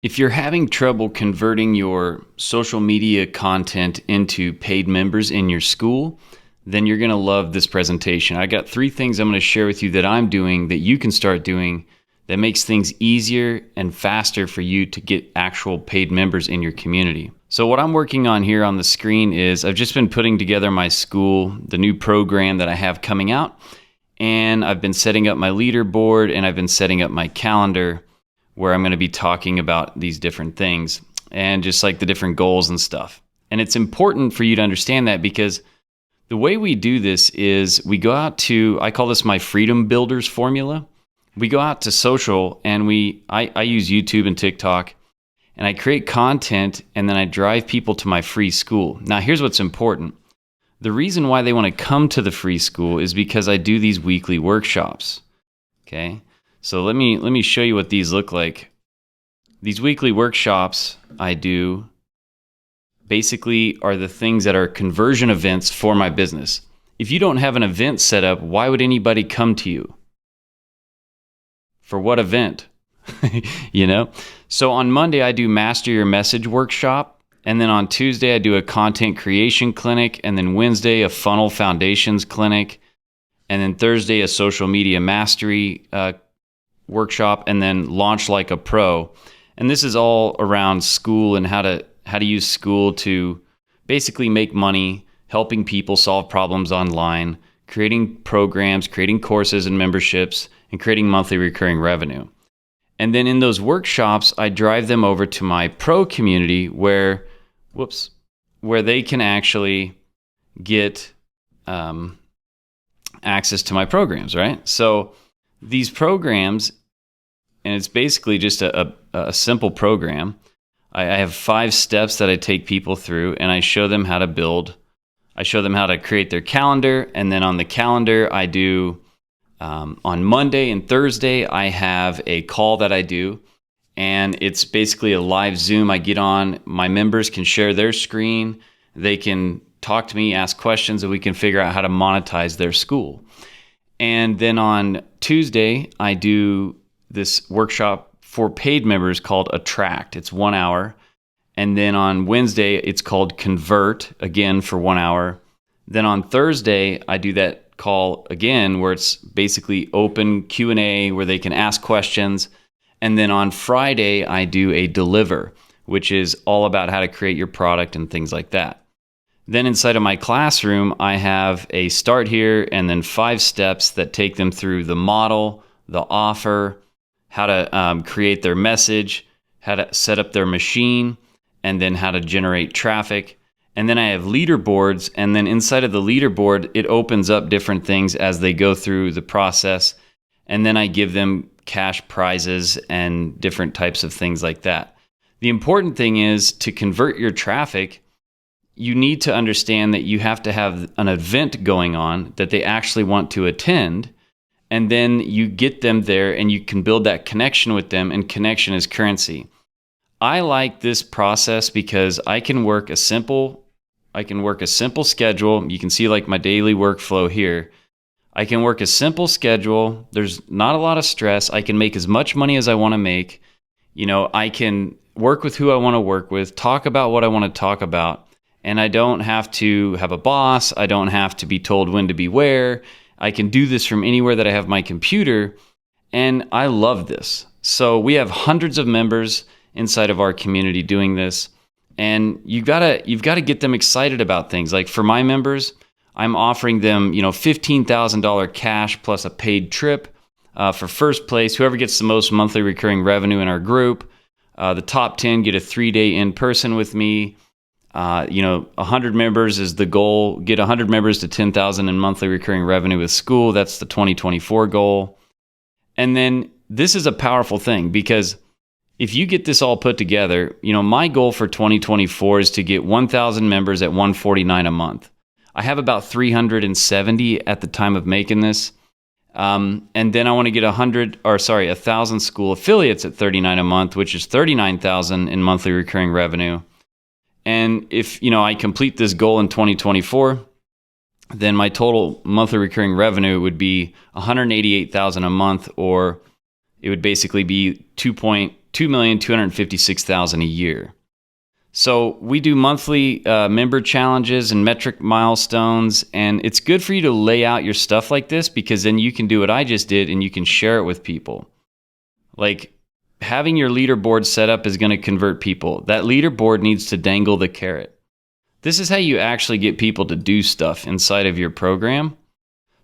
If you're having trouble converting your social media content into paid members in your school, then you're going to love this presentation. I got 3 things I'm going to share with you that I'm doing that you can start doing that makes things easier and faster for you to get actual paid members in your community. So what I'm working on here on the screen is I've just been putting together my Skool, the new program that I have coming out, and I've been setting up my leaderboard and I've been setting up my calendar where I'm going to be talking about these different things and just like the different goals and stuff. And it's important for you to understand that because the way we do this is we go out to, I call this my Freedom Builders formula. We go out to social and I use YouTube and TikTok and I create content and then I drive people to my free school. Now here's what's important. The reason why they want to come to the free school is because I do these weekly workshops. Okay? So let me show you what these look like. These weekly workshops I do basically are the things that are conversion events for my business. If you don't have an event set up, why would anybody come to you? For what event? You know? So on Monday I do Master Your Message workshop, and then on Tuesday I do a content creation clinic, and then Wednesday a funnel foundations clinic, and then Thursday a social media mastery workshop, and then Launch Like a Pro. And this is all around Skool and how to use Skool to basically make money, helping people solve problems online, creating programs, creating courses and memberships, and creating monthly recurring revenue. And then in those workshops, I drive them over to my pro community where they can actually get access to my programs, right? So these programs, and it's basically just a simple program. I have 5 steps that I take people through, and I show them how to build. I show them how to create their calendar, and then on the calendar, I do, on Monday and Thursday, I have a call that I do, and it's basically a live Zoom. I get on, my members can share their screen, they can talk to me, ask questions, and we can figure out how to monetize their school. And then on Tuesday, I do this workshop for paid members called Attract. It's 1 hour. And then on Wednesday, it's called Convert, again for 1 hour. Then on Thursday, I do that call again where it's basically open Q&A where they can ask questions. And then on Friday, I do a Deliver, which is all about how to create your product and things like that. Then inside of my classroom, I have a Start Here and then 5 steps that take them through the model, the offer, how to create their message, how to set up their machine, and then how to generate traffic. And then I have leaderboards, and then inside of the leaderboard, it opens up different things as they go through the process. And then I give them cash prizes and different types of things like that. The important thing is to convert your traffic, you need to understand that you have to have an event going on that they actually want to attend. And then you get them there and you can build that connection with them, and connection is currency. I like this process because I can work a simple schedule. You can see like my daily workflow here. I can work a simple schedule. There's not a lot of stress. I can make as much money as I want to make. You know, I can work with who I want to work with, talk about what I want to talk about, and I don't have to have a boss. I don't have to be told when to be where. I can do this from anywhere that I have my computer, and I love this. So we have hundreds of members inside of our community doing this, and you've got to get them excited about things. Like for my members, I'm offering them, $15,000 cash plus a paid trip for first place. Whoever gets the most monthly recurring revenue in our group, the top 10 get a 3-day in-person with me. 100 members is the goal. Get 100 members to 10,000 in monthly recurring revenue with Skool. That's the 2024 goal. And then this is a powerful thing because if you get this all put together, my goal for 2024 is to get 1,000 members at $149 a month. I have about 370 at the time of making this. And then I want to get 1,000 Skool affiliates at $39 a month, which is $39,000 in monthly recurring revenue. And if, I complete this goal in 2024, then my total monthly recurring revenue would be $188,000 a month, or it would basically be $2,256,000 a year. So we do monthly member challenges and metric milestones, and it's good for you to lay out your stuff like this, because then you can do what I just did and you can share it with people. Like, having your leaderboard set up is going to convert people. That leaderboard needs to dangle the carrot. This is how you actually get people to do stuff inside of your program.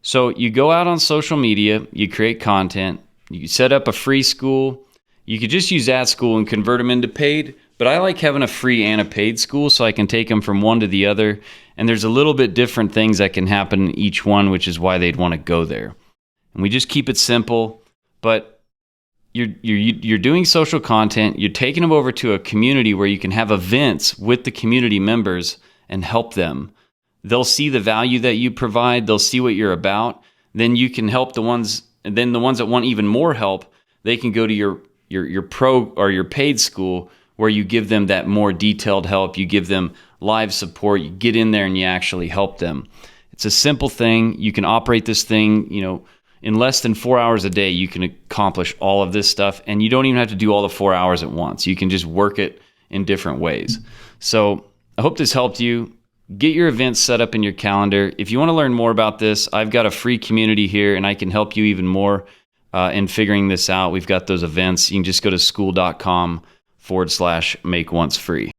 So you go out on social media, you create content, you set up a free school. You could just use that school and convert them into paid, but I like having a free and a paid school so I can take them from one to the other. And there's a little bit different things that can happen in each one, which is why they'd want to go there. And we just keep it simple, but you're doing social content, you're taking them over to a community where you can have events with the community members and help them. They'll see the value that you provide, they'll see what you're about, then you can help the ones, and then the ones that want even more help, they can go to your pro or your paid school where you give them that more detailed help, you give them live support, you get in there and you actually help them. It's a simple thing. You can operate this thing, in less than 4 hours a day, you can accomplish all of this stuff, and you don't even have to do all the 4 hours at once. You can just work it in different ways. So I hope this helped you. Get your events set up in your calendar. If you want to learn more about this, I've got a free community here, and I can help you even more in figuring this out. We've got those events. You can just go to skool.com/make once free.